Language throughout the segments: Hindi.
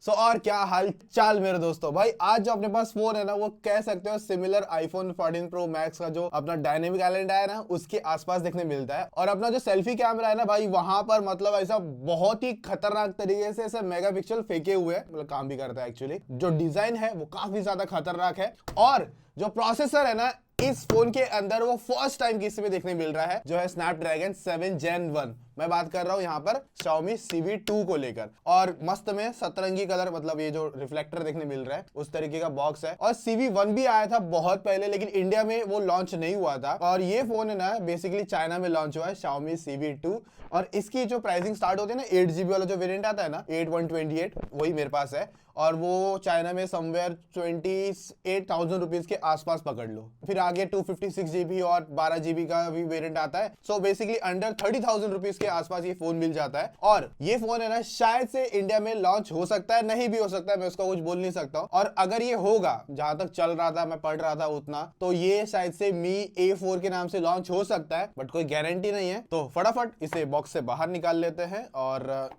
सो और क्या हाल चाल मेरे दोस्तों। भाई आज जो अपने पास फोन है ना, वो कह सकते हो सिमिलर आईफोन 14 प्रो मैक्स का जो अपना डायनेमिक आइलैंड है ना, उसके आसपास देखने मिलता है। और अपना जो सेल्फी कैमरा है ना भाई, वहां पर मतलब ऐसा बहुत ही खतरनाक तरीके से ऐसे मेगापिक्सल फेंके हुए हैं, मतलब काम भी करता है एक्चुअली। जो डिजाइन है वो काफी ज्यादा खतरनाक है। और जो प्रोसेसर है ना इस फोन के अंदर, वो फर्स्ट टाइम किसी में देखने मिल रहा है, जो है स्नैपड्रैगन 7 Gen 1। मैं बात कर रहा हूं यहाँ पर Xiaomi CV2 को लेकर। और मस्त में सतरंगी कलर, मतलब ये जो रिफ्लेक्टर देखने मिल रहा है उस तरीके का बॉक्स है। और CV1 भी आया था बहुत पहले, लेकिन इंडिया में वो लॉन्च नहीं हुआ था। और ये फोन है ना बेसिकली चाइना में लॉन्च हुआ है, Xiaomi CV2। और इसकी जो प्राइसिंग स्टार्ट होती है ना, 8GB वाला जो वेरिएंट आता है ना, 8128, वही मेरे पास है। और वो चाइना में समवेयर 28,000 रुपीज के आसपास पकड़ लो। फिर आगे 256GB और 12GB का भी वेरिएंट आता है। सो बेसिकली अंडर 30,000 रुपीज के आसपास ये फोन मिल जाता है। और ये फोन है ना शायद से इंडिया में लॉन्च हो सकता है, नहीं भी हो सकता है, मैं उसका कुछ बोल नहीं सकता हूँ। और अगर ये होगा, जहां तक चल रहा था, मैं पढ़ रहा था उतना, तो ये शायद से मी A4 के नाम से लॉन्च हो सकता है, बट कोई गारंटी नहीं है। तो फटाफट इसे बॉक्स से बाहर निकाल लेते हैं। और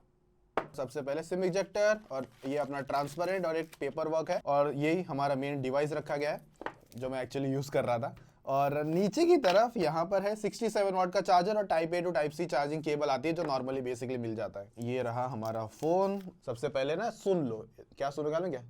सबसे पहले सिम इजेक्टर, और ये अपना ट्रांसपेरेंट और एक पेपर वर्क है। और यही हमारा मेन डिवाइस रखा गया है जो मैं एक्चुअली यूज कर रहा था। और नीचे की तरफ यहाँ पर है 67 वाट का चार्जर और type A to type C charging cable आती है, जो नॉर्मली बेसिकली मिल जाता है। ये रहा हमारा फोन। सबसे पहले ना सुन लो, क्या सुनेगा ना क्या।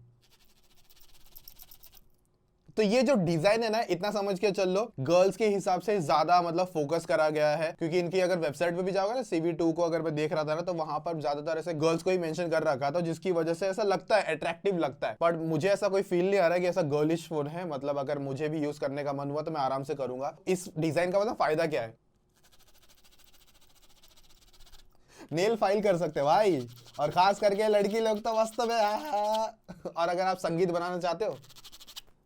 तो ये जो डिजाइन है ना, इतना समझ के चल लो, गर्ल्स के हिसाब से ज्यादा मतलब फोकस करा गया है। क्योंकि इनकी अगर वेबसाइट पे भी जाओगे ना, CV2 को अगर मैं देख रहा था ना, तो वहां पर ज्यादातर ऐसे गर्ल्स को ही मेंशन कर रखा था, जिसकी वजह से ऐसा लगता है अट्रैक्टिव लगता है। पर मुझे ऐसा कोई फील नहीं आ रहा है कि ऐसा गर्लिश फोन है। मतलब अगर मुझे भी यूज करने का मन हुआ तो मैं आराम से करूंगा। इस डिजाइन का मतलब फायदा क्या है, नेल फाइल कर सकते हैं भाई। और खास करके लड़की लोग तो वास्तव में और अगर आप संगीत बनाना चाहते हो,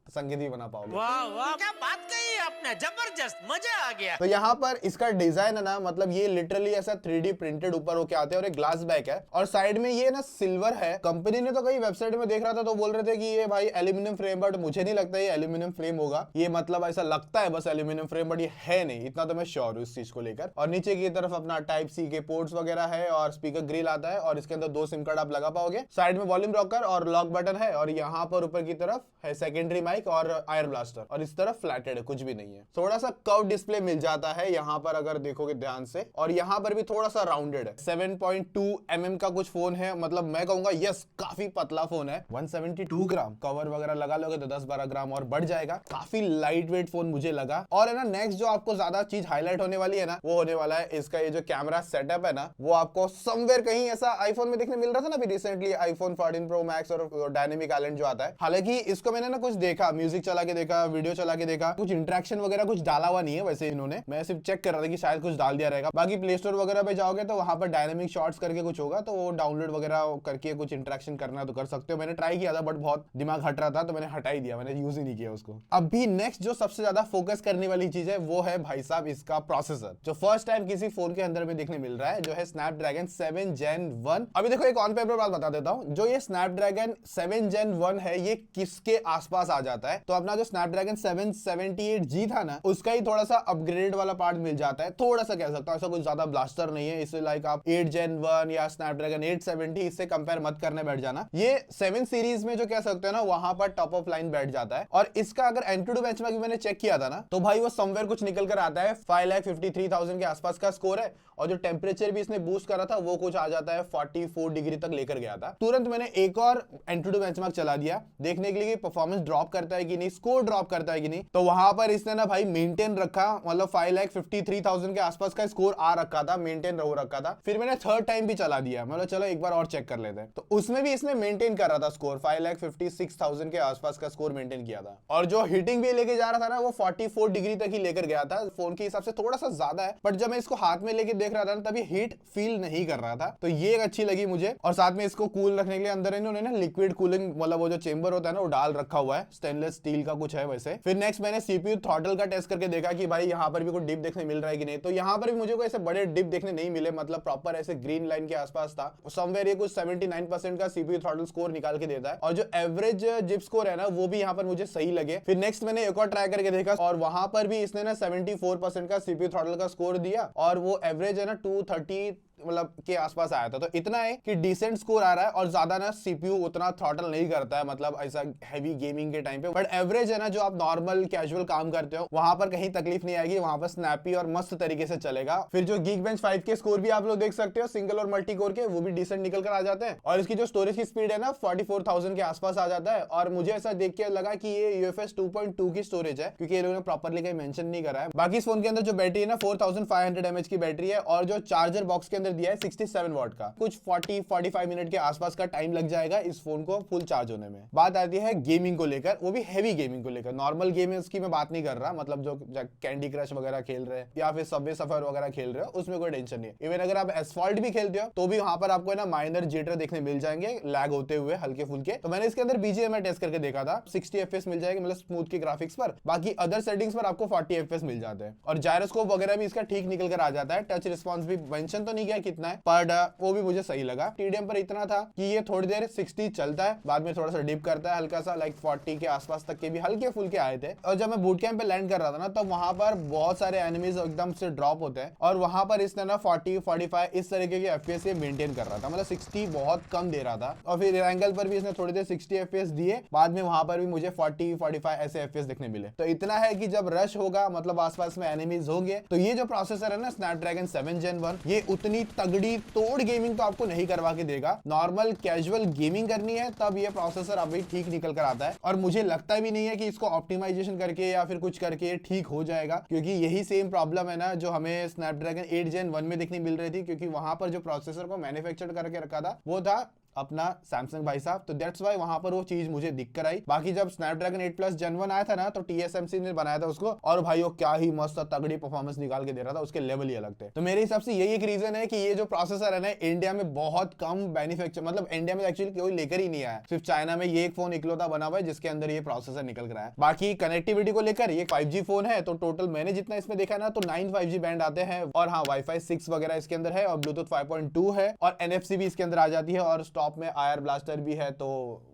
संगीत भी बना पाओगे। वाह वाह, क्या बात कही आपने, जबरदस्त, मजा आ गया। तो यहाँ पर इसका डिजाइन है ना, मतलब ये लिटरली ऐसा 3D प्रिंटेड ऊपर होके आते हैं। और एक ग्लास बैक है, और साइड में ये ना सिल्वर है। कंपनी ने तो कई वेबसाइट में देख रहा था तो बोल रहे थे कि ये भाई एल्यूमिनियम फ्रेम, बट मुझे नहीं लगता ये एल्यूमिनियम फ्रेम होगा। ये मतलब ऐसा लगता है बस एल्यूमिनियम फ्रेम, बट ये है नहीं, इतना तो मैं श्योर हूँ इस चीज को लेकर। और नीचे की तरफ अपना टाइप C के पोर्ट्स वगैरह है, और स्पीकर ग्रिल आता है। और इसके अंदर 2 सिम कार्ड आप लगा पाओगे। साइड में वॉल्यूम रॉकर और लॉक बटन है। और यहाँ पर ऊपर की तरफ है सेकेंडरी माइक और आयर ब्लास्टर। और इस तरफ फ्लैटेड है, कुछ भी नहीं है। थोड़ा सा कर्व डिस्प्ले मिल जाता है यहाँ पर अगर देखोगे ध्यान से। और यहाँ पर भी थोड़ा सा राउंडेड है। 7.2 mm का कुछ फोन है, मतलब मैं कहूंगा यस काफी पतला फोन है। 172 ग्राम कवर वगैरह लगा लोगे तो 10-12 ग्राम और बढ़ जाएगा। काफी लाइट वेट फोन मुझे लगा। और है ना नेक्स्ट जो आपको ज्यादा चीज हाईलाइट होने वाली है ना, वो होने वाला है इसका ये जो कैमरा सेटअप है ना, वो आपको समवेयर कहीं ऐसा आईफोन में देखने मिल रहा था ना अभी रिसेंटली, आईफोन 14 प्रो मैक्स और डायनेमिक आइलैंड जो आता है। हालांकि इसको मैंने ना कुछ देखा, म्यूजिक चला के देखा, वीडियो चला के देखा, कुछ इंटरेक्शन वगैरह कुछ डाला हुआ नहीं है वैसे इन्होंने। मैं सिर्फ चेक कर रहा था कि शायद कुछ डाल दिया रहेगा। बाकी प्ले स्टोर वगैरह पे जाओगे तो वहां पर डायनेमिक शॉट्स करके कुछ होगा, तो वो डाउनलोड वगैरह करके कुछ इंटरेक्शन करना तो कर सकते हो। मैंने ट्राई किया था बट बहुत दिमाग हट रहा था तो मैंने हटा ही दिया, मैंने यूज ही नहीं किया उसको। अभी नेक्स्ट जो सबसे ज्यादा फोकस करने वाली चीज है वो है भाई साहब इसका प्रोसेसर, जो फर्स्ट टाइम किसी फोन के अंदर में देखने मिल रहा है, जो है स्नैपड्रैगन 7 Gen 1। अभी देखो एक ऑन पेपर बात बता देता हूं, जो ये स्नैपड्रैगन 7 Gen 1 है, ये किसके आसपास आ जाता है। तो अपना जो स्नैपड्रैगन 778G था ना, उसका ही थोड़ा सा अपग्रेड वाला पार्ट मिल जाता है। थोड़ा सा कह सकता हूं, ऐसा कुछ ज्यादा ब्लास्टर नहीं है। इससे लाइक आप 8 Gen 1 या स्नैपड्रैगन 870 इससे कंपेयर मत करने बैठ जाना। ये 7 सीरीज में जो कह सकते हो ना, वहां पर टॉप ऑफ लाइन बैठ जाता है। और इसका अगर एंट्री बेंचमार्क मैंने चेक किया था ना, तो भाई वो समवेयर कुछ निकल कर आता है 5,53,000 के आसपास का स्कोर है। और जो टेम्परेचर भी इसने बूस्ट करा था वो कुछ आ जाता है 44 डिग्री तक लेकर गया था। तुरंत मैंने एक और एंट्री बेंचमार्क चला दिया देखने के लिए कि परफॉर्मेंस ड्रॉप करता है कि नहीं, स्कोर ड्रॉप करता है कि नहीं। तो वहां पर इसने ना भाई मेंटेन रखा, मतलब 5,53,000 के आसपास का स्कोर आ रखा था, मेंटेन हो रखा था। फिर मैंने थर्ड टाइम भी चला दिया, मतलब चलो एक बार और चेक कर लेते हैं। तो उसमें भी इसने मेंटेन कर रहा था स्कोर, 5,56,000 के आसपास का स्कोर मेंटेन किया था। और जो हीटिंग भी लेके जा रहा था ना, वो 44 डिग्री तक ही लेकर गया था। फोन के हिसाब से थोड़ा सा ज्यादा है, बट जब मैं इसको हाथ में लेके देख रहा था ना, तभी हीट फील नहीं कर रहा था। तो ये एक अच्छी लगी मुझे। और साथ में इसको कूल रखने के लिए अंदर इन्होंने ना लिक्विड कूलिंग, मतलब वो जो चेंबर होता है ना, वो डाल रखा हुआ है, स्टेनलेस स्टील का कुछ है वैसे। फिर नेक्स्ट मैंने CPU थ्रॉटल का टेस्ट करके देखा कि भाई यहाँ पर भी कोई डिप देखने मिल रहा है कि नहीं। तो यहाँ पर भी मुझे कोई ऐसे बड़े डिप देखने नहीं मिले, मतलब प्रॉपर ऐसे ग्रीन लाइन के आसपास था। समवेयर ये कुछ 79% का CPU थ्रॉटल स्कोर निकाल के देता है। और जो एवरेज जिप स्कोर है ना, वो भी यहाँ पर मुझे सही लगे। फिर नेक्स्ट मैंने एक और ट्राई करके देखा, और वहां पर भी इसने ना 74% का CPU थ्रॉटल का स्कोर दिया। और वो एवरेज है ना 230 मतलब के आसपास आया था। तो इतना है कि डिसेंट स्कोर आ रहा है और ज्यादा ना सीपीयू उतना थ्रॉटल नहीं करता है, मतलब ऐसा हैवी गेमिंग के टाइम पे। बट एवरेज है ना, जो आप नॉर्मल कैजुअल काम करते हो वहां पर कहीं तकलीफ नहीं आएगी, वहां पर स्नैपी और मस्त तरीके से चलेगा। फिर जो Geekbench 5 के स्कोर भी आप लोग देख सकते हो, सिंगल और मल्टी कोर के, वो भी डिसेंट निकल कर आ जाते हैं। और इसकी जो स्टोरेज की स्पीड है ना 44,000 के आसपास आ जाता है। और मुझे ऐसा देख के लगा कि ये UFS 2.2 की स्टोरेज है, क्योंकि ये लोगों ने प्रॉपर्ली कहीं मेंशन नहीं करा है। बाकी इस फोन के अंदर जो बैटरी है ना 4500 mAh की बैटरी है, और जो चार्जर बॉक्स के अंदर दिया है 67 वॉट का। कुछ 40-45 मिनट के आसपास का टाइम लग जाएगा इस फोन को फुल चार्ज होने में। बात आती है गेमिंग को लेकर, वो भी हैवी गेमिंग को लेकर। नॉर्मल गेम्स की मैं बात नहीं कर रहा, मतलब जो कैंडी क्रश वगैरह खेल रहे हैं या फिर सबवे सफर वगैरह खेल रहे हो, उसमें कोई टेंशन नहीं है। इवन अगर आप एसफॉल्ट भी खेलते हो तो भी वहां पर आपको ना माइनर जिटर देखने मिल जाएंगे, लैग होते हुए हल्के फुल्के। तो मैंने इसके अंदर BGMI टेस्ट करके देखा था, 60 FPS मिल जाएगी, मतलब स्मूथ की ग्राफिक्स पर। बाकी अदर सेटिंग्स पर आपको 40 FPS मिल जाते हैं। और जायरोस्कोप वगैरह भी इसका ठीक निकल कर आ जाता है। टच रिस्पॉन्स भी मेंशन तो नहीं किया कितना है, पर वो भी मुझे सही लगा। TDM पर इतना था कि ये थोड़ी देर 60 चलता है, बाद में थोड़ा सा डिप करता है हल्का सा, लाइक 40 के आसपास तक के भी हल्के फुल्के आए थे। और जब मैं बूट कैंप पे लैंड कर रहा था ना, तब वहां पर बहुत सारे एनिमीज एकदम से ड्रॉप होते हैं, और वहां पर इसने ना 40-45 इस तरीके के FPS से मेंटेन कर रहा था, मतलब 60 बहुत कम दे रहा था। और फिर एंगल पर भी इसने थोड़ी देर 60 FPS दिए, बाद में वहां पर भी मुझे 40-45 ऐसे FPS दिखने मिले। तो इतना है कि जब रश होगा, मतलब आसपास में एनिमीज होंगे, तो ये जो प्रोसेसर है ना स्नैपड्रैगन 7 Gen 1, ये उतनी तगड़ी तोड़ गेमिंग तो आपको नहीं करवा के देगा। नॉर्मल कैजुअल गेमिंग करनी है तब ये प्रोसेसर अभी ठीक निकल कर आता है। और मुझे लगता भी नहीं है कि इसको ऑप्टिमाइजेशन करके या फिर कुछ करके ठीक हो जाएगा, क्योंकि यही सेम प्रॉब्लम है ना जो हमें स्नैपड्रैगन 8 Gen 1 में दिखने मिल रही थी, क्योंकि वहां पर जो प्रोसेसर को मैन्युफैक्चर करके रखा था वो था अपना सैमसंग भाई साहब। तो दैट्स वाई वहां पर वो चीज मुझे दिख कर आई। बाकी जब स्नैपड्रैगन 8 Plus Gen 1 आया था ना, तो TSMC ने बनाया था उसको, और भाई वो क्या ही मस्त तगड़ी परफॉर्मेंस निकाल के दे रहा था, उसके लेवल ही अलग थे। तो मेरे हिसाब से यही एक रीजन है कि ये जो प्रोसेसर है ना इंडिया में बहुत कम मैन्युफैक्चर, मतलब इंडिया में एक्चुअली कोई लेकर ही नहीं आया, सिर्फ चाइना में ये एक फोन इकलौता बना हुआ है जिसके अंदर ये प्रोसेसर निकल कर आया। बाकी कनेक्टिविटी को लेकर ये 5G फोन है, तो टोटल मैंने जितना इसमें देखा ना, तो 9 5G बैंड आते हैं, और हाँ Wi-Fi 6 वगैरह इसके अंदर है, और ब्लूटूथ 5.2 है, और NFC भी इसके अंदर आ जाती है, और स्टॉप में IR ब्लास्ट भी है, तो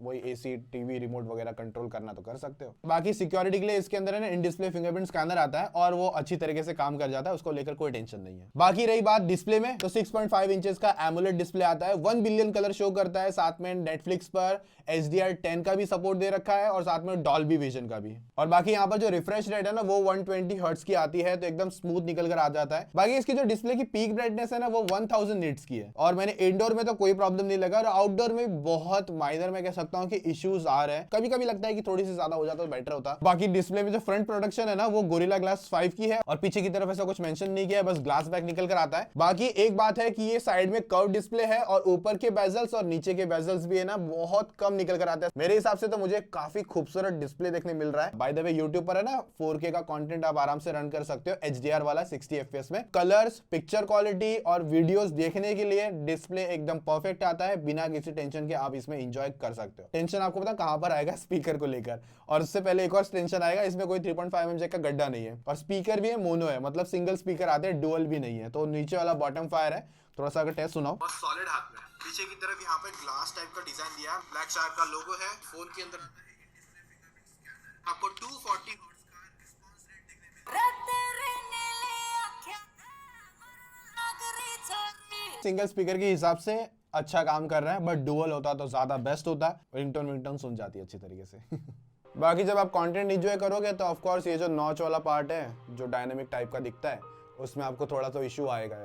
वही AC TV रिमोट वगैरह कंट्रोल करना तो कर सकते हो। बाकी सिक्योरिटी के लिए इसके अंदर है ना इन डिस्प्ले फिंगरप्रिंट स्कैनर आता है, और वो अच्छी तरीके से काम कर जाता है, उसको लेकर कोई टेंशन नहीं है। बाकी रही बात डिस्प्ले में, तो 6.5 इंचेस का AMOLED डिस्प्ले आता है, 1 बिलियन कलर शो करता है, साथ में नेटफ्लिक्स पर HDR10 का भी सपोर्ट दे रखा है, और साथ में डॉल्बी विजन का भी। और बाकी यहाँ पर जो रिफ्रेश रेट है ना वो 120 हर्ट्ज की आती है, तो एकदम स्मूथ निकल कर आ जाता है। बाकी इसकी जो डिस्प्ले की पीक ब्राइटनेस है ना वो 1000 निट्स की है, और मैंने इंडोर में तो कोई प्रॉब्लम नहीं लगा, और आउटडोर में बहुत माइनर मैं कह सकता हूं कि इश्यूज आ रहे हैं। कभी कभी लगता है कि थोड़ी सी ज्यादा हो जाता तो बेटर होता। बाकी डिस्प्ले में जो फ्रंट प्रोडक्शन है ना वो गोरिल्ला ग्लास 5 की है, और पीछे की तरफ ऐसा कुछ मेंशन नहीं किया है, बस ग्लास बैक निकल कर आता है। बाकी एक बात है कि ये साइड में कर्व डिस्प्ले है, और ऊपर के बेजल्स और नीचे के बेजल्स भी है ना बहुत कम निकल कर आते हैं। मेरे हिसाब से तो मुझे काफी खूबसूरत डिस्प्ले देखने मिल रहा है। बाय द वे यूट्यूब पर है ना 4K का कंटेंट आप आराम से रन कर सकते हो HDR वाला 60 FPS में। कलर्स, पिक्चर क्वालिटी और वीडियोस देखने के लिए डिस्प्ले एकदम परफेक्ट आता है, बिना किसी टेंशन के आप इसमें एंजॉय कर सकते हो। टेंशन आपको पता कहां पर आएगा? स्पीकर को लेकर। और उससे पहले एक और टेंशन आएगा, इसमें कोई 3.5 mm का गड्ढा नहीं है, और स्पीकर भी है मोनो है, मतलब सिंगल स्पीकर आते हैं, डुअल भी नहीं है। तो नीचे वाला बॉटम फायर है, थोड़ा सा अगर टेस्ट सुनाओ। बहुत सॉलिड हाथ में। पीछे की तरफ यहाँ पे ग्लास टाइप का डिजाइन दिया है, ब्लैक शार्क का लोगो है। फोन के अंदर आपको 240 हर्ट्ज का रिस्पांस रेट देखने सिंगल स्पीकर के हिसाब से अच्छा काम कर रहा है, बट डुअल होता तो ज्यादा बेस्ट होता। रिंगटोन सुन जाती है अच्छी तरीके से। बाकी जब आप कंटेंट एंजॉय करोगे तो ऑफ कोर्स ये जो नॉच वाला पार्ट है जो डायनामिक टाइप का दिखता है उसमें आपको थोड़ा सा इशू आएगा।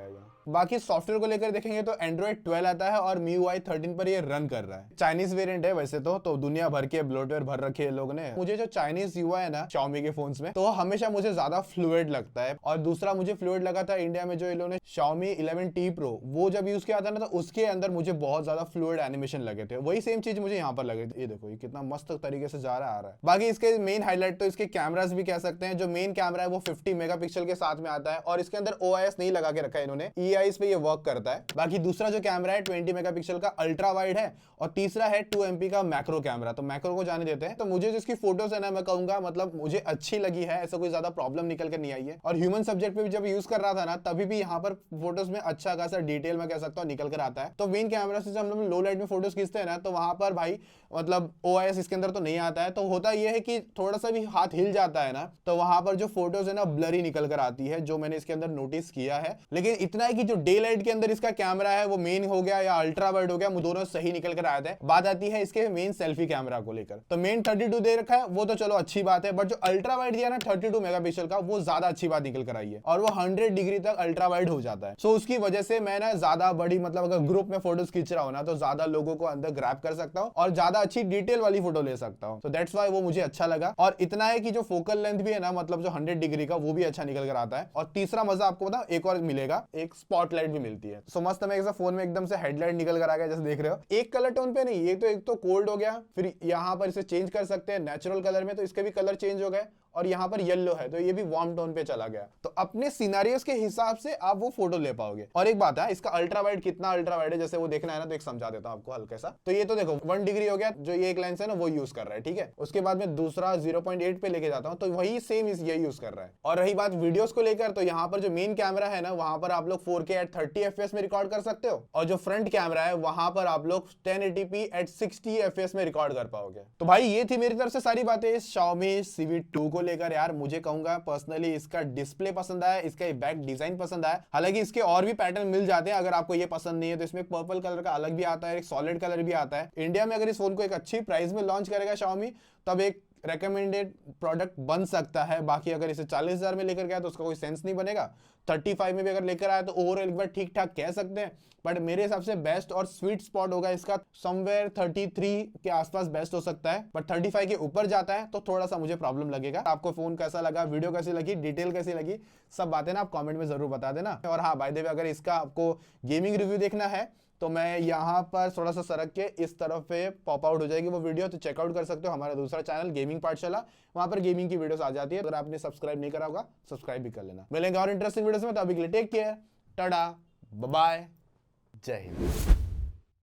बाकी सॉफ्टवेयर को लेकर देखेंगे तो Android 12 आता है, और MIUI 13 पर ये रन कर रहा है। चाइनीज वेरिएंट है वैसे तो दुनिया भर के ब्लोटवेयर भर रखे हैं लोगों ने। मुझे जो चाइनीज UI है ना Xiaomi के फोन्स में, तो हमेशा मुझे ज्यादा फ्लूइड लगता है। और दूसरा मुझे फ्लूइड लगा था इंडिया में जो इन लोगों ने Xiaomi 11T Pro वो जब यूज किया था ना, तो उसके अंदर मुझे बहुत ज्यादा फ्लूइड एनिमेशन लगे थे। वही सेम चीज मुझे यहाँ पर लगे थे। ये देखो ये कितना मस्त तरीके से जा रहा आ रहा है। बाकी इसके मेन हाईलाइट तो इसके कैमरास भी कह सकते हैं। जो मेन कैमरा है वो 50 मेगापिक्सल के साथ में आता है, और इसके अंदर OIS नहीं लगा के रखा है इन्होंने, EIS पे ये वर्क करता है। बाकी दूसरा जो कैमरा है 20 मेगापिक्सल का अल्ट्रा वाइड है, और तीसरा है 2 MP का मैक्रो कैमरा। तो मैक्रो को जाने देते हैं। तो मुझे जिसकी फोटोज है ना, मैं कहूंगा मतलब मुझे अच्छी लगी है, ऐसा कोई ज्यादा प्रॉब्लम निकल कर नहीं आई है। और ह्यूमन सब्जेक्ट पे भी जब यूज कर रहा था ना, तभी भी यहाँ पर फोटोज में अच्छा खासा डिटेल में कह सकता हूँ निकल कर आता है। तो मेन कैमरा से जब हम लोग लो लाइट में फोटोज खींचते हैं ना, तो वहां पर भाई मतलब OIS इसके अंदर तो नहीं आता है। तो होता यह है कि थोड़ा सा भी हाथ हिल जाता है ना, तो वहां पर जो फोटोज है ना ब्लरी निकल कर आती है, जो मैंने इसके अंदर नोटिस किया है। लेकिन इतना है कि बाकी जो डे लाइट के अंदर इसका कैमरा है वो मेन हो गया या अल्ट्रा वाइड हो गया, वो दोनों सही निकल कर आए थे। बात आती है इसके मेन सेल्फी कैमरा को लेकर, तो मेन 32 दे रखा है, वो तो चलो अच्छी बात है, बट जो अल्ट्रा वाइड दिया ना 32 मेगापिक्सल का, वो ज्यादा अच्छी बात निकल कर आई है और वो 100 डिग्री तक अल्ट्रा वाइड हो जाता है। सो उसकी वजह से मैं ना ज्यादा बड़ी मतलब अगर ग्रुप में फोटोज खींच रहा हूं ना तो ज्यादा लोगों को अंदर ग्रैब कर सकता हूं और ज्यादा अच्छी डिटेल वाली फोटो ले सकता हूं। तो दैट्स व्हाई वो मुझे अच्छा लगा। और इतना है कि जो फोकल लेंथ भी है ना, मतलब जो 100 डिग्री का, वो भी अच्छा निकल कर आता है। और तीसरा मजा आपको बताओ एक और मिलेगा, एक स्पॉटलाइट भी मिलती है। सो मस्त हमें फोन में एकदम से हेडलाइट निकल कर आ गया, जैसे देख रहे हो। एक कलर टोन पे नहीं, ये तो एक तो कोल्ड हो गया, फिर यहाँ पर इसे चेंज कर सकते हैं नेचुरल कलर में, तो इसके भी कलर चेंज हो गए, और यहाँ पर येलो है तो ये भी वार्म टोन पे चला गया। तो अपने सिनेरियोस के हिसाब से आप वो फोटो ले पाओगे। और एक बात है, इसका अल्ट्रा वाइड कितना अल्ट्रा वाइड है, जैसे वो देखना है ना तो एक समझा देता हूं आपको हल्का सा। तो ये तो देखो 1 डिग्री हो गया, जो ये एक लेंस है ना वो यूज कर रहा है, ठीक है। उसके बाद में दूसरा 0.8 पे लेके जाता हूं तो वही सेम ये यूज कर रहा है। और रही बात वीडियोस को लेकर, तो यहाँ पर जो मेन कैमरा है ना, वहां पर आप लोग 4K at 30 FPS में रिकॉर्ड कर सकते हो, और जो फ्रंट कैमरा है वहां पर आप लोग 1080p at 60 FPS में रिकॉर्ड कर पाओगे। तो भाई ये थी मेरी तरफ से सारी बातें Xiaomi CV2 को लेकर। यार मुझे कहूंगा पर्सनली इसका डिस्प्ले पसंद आया, इसका बैक डिजाइन पसंद आया। हालांकि इसके और भी पैटर्न मिल जाते हैं, अगर आपको ये पसंद नहीं है तो इसमें पर्पल कलर का अलग भी आता है, एक सॉलिड कलर भी आता है। इंडिया में अगर इस फोन को एक अच्छी प्राइस में लॉन्च करेगा Xiaomi, तब एक रेकमेंडेड प्रोडक्ट बन सकता है। बाकी अगर इसे 40,000 में लेकर गया तो उसका कोई सेंस नहीं बनेगा। 35 में भी अगर लेकर आया तो ओवरऑल एक बार ठीक ठाक कह सकते हैं, बट मेरे हिसाब से बेस्ट और स्वीट स्पॉट होगा इसका समवेयर 33 के आसपास बेस्ट हो सकता है। बट 35 के ऊपर जाता है तो थोड़ा सा मुझे प्रॉब्लम लगेगा। आपको फोन कैसा लगा, वीडियो कैसी लगी, डिटेल कैसी लगी, सब बातें ना आप कमेंट में जरूर बता देना। और हाँ बाय द वे, अगर इसका आपको गेमिंग रिव्यू देखना है तो मैं यहाँ पर थोड़ा सा सरक के इस तरफ पे पॉप आउट हो जाएगी वो वीडियो, तो चेकआउट कर सकते हो हमारा दूसरा चैनल गेमिंग पाठशाला। वहां पर गेमिंग की वीडियोस आ जाती है। अगर आपने सब्सक्राइब नहीं करा होगा सब्सक्राइब भी कर लेना। मिलेंगे और इंटरेस्टिंग वीडियोस में, तो अभी के लिए take care, tata, bye bye, जय हिंद।